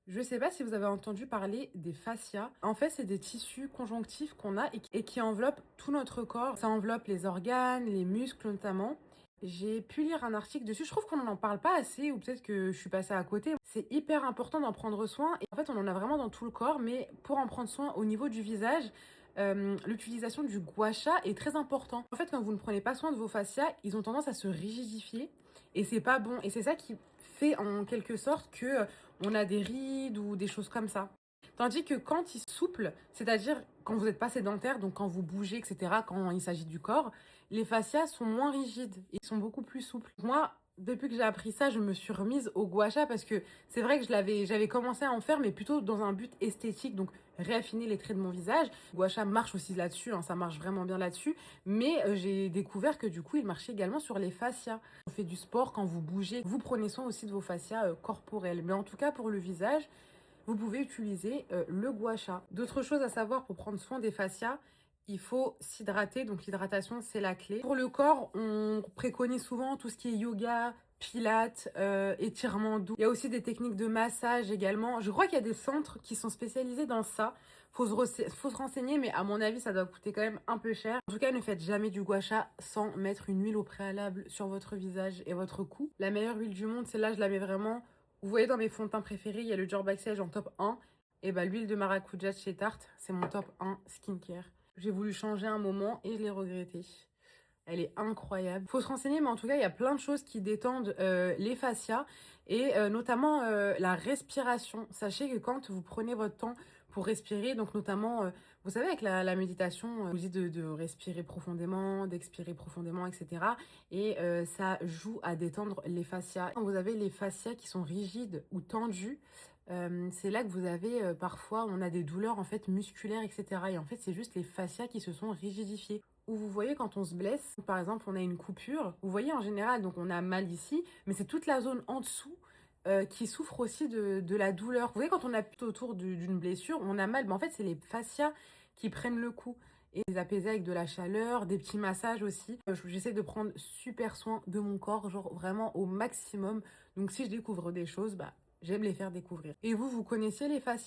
Je sais pas si vous avez entendu parler des fascias. En fait, c'est des tissus conjonctifs qu'on a et qui enveloppent tout notre corps. Ça enveloppe les organes, les muscles notamment. J'ai pu lire un article dessus. Je trouve qu'on n'en parle pas assez ou peut-être que je suis passée à côté. C'est hyper important d'en prendre soin. Et en fait, on en a vraiment dans tout le corps. Mais pour en prendre soin au niveau du visage, l'utilisation du gua sha est très important. En fait, quand vous ne prenez pas soin de vos fascias, ils ont tendance à se rigidifier et c'est pas bon. Et c'est ça qui fait en quelque sorte que on a des rides ou des choses comme ça. Tandis que quand ils souplent, c'est-à-dire quand vous n'êtes pas sédentaire, donc quand vous bougez, etc., quand il s'agit du corps, les fascias sont moins rigides et sont beaucoup plus souples. Moi, depuis que j'ai appris ça, je me suis remise au gua sha parce que c'est vrai que j'avais commencé à en faire, mais plutôt dans un but esthétique, donc réaffiner les traits de mon visage. Gua sha marche aussi là-dessus, hein, ça marche vraiment bien là-dessus, mais j'ai découvert que du coup, il marchait également sur les fascias. On fait du sport, quand vous bougez, vous prenez soin aussi de vos fascias corporels. Mais en tout cas, pour le visage, vous pouvez utiliser le gua sha. D'autres choses à savoir pour prendre soin des fascias, il faut s'hydrater, donc l'hydratation c'est la clé. Pour le corps, on préconise souvent tout ce qui est yoga, pilates, étirement doux. Il y a aussi des techniques de massage également. Je crois qu'il y a des centres qui sont spécialisés dans ça. Faut se renseigner, mais à mon avis, ça doit coûter quand même un peu cher. En tout cas, ne faites jamais du gua sha sans mettre une huile au préalable sur votre visage et votre cou. La meilleure huile du monde, celle-là, je la mets vraiment. Vous voyez, dans mes fonds de teint préférés, il y a le Dior Baxage en top 1. Et bah, l'huile de maracuja de chez Tarte, c'est mon top 1 skincare. J'ai voulu changer un moment et je l'ai regretté. Elle est incroyable. Faut se renseigner, mais en tout cas, il y a plein de choses qui détendent les fascias et notamment la respiration. Sachez que quand vous prenez votre temps pour respirer, donc notamment, vous savez, avec la méditation, on vous dit de respirer profondément, d'expirer profondément, etc. Et ça joue à détendre les fascias. Quand vous avez les fascias qui sont rigides ou tendus, c'est là que vous avez parfois, on a des douleurs en fait musculaires, etc. Et en fait, c'est juste les fascias qui se sont rigidifiés. Ou vous voyez quand on se blesse, par exemple on a une coupure, vous voyez en général, donc on a mal ici, mais c'est toute la zone en dessous qui souffre aussi de la douleur. Vous voyez quand on appuie autour d'une blessure, on a mal, mais en fait c'est les fascias qui prennent le coup. Et les apaiser avec de la chaleur, des petits massages aussi. J'essaie de prendre super soin de mon corps, genre vraiment au maximum. Donc si je découvre des choses, bah j'aime les faire découvrir. Et vous connaissiez les fascias?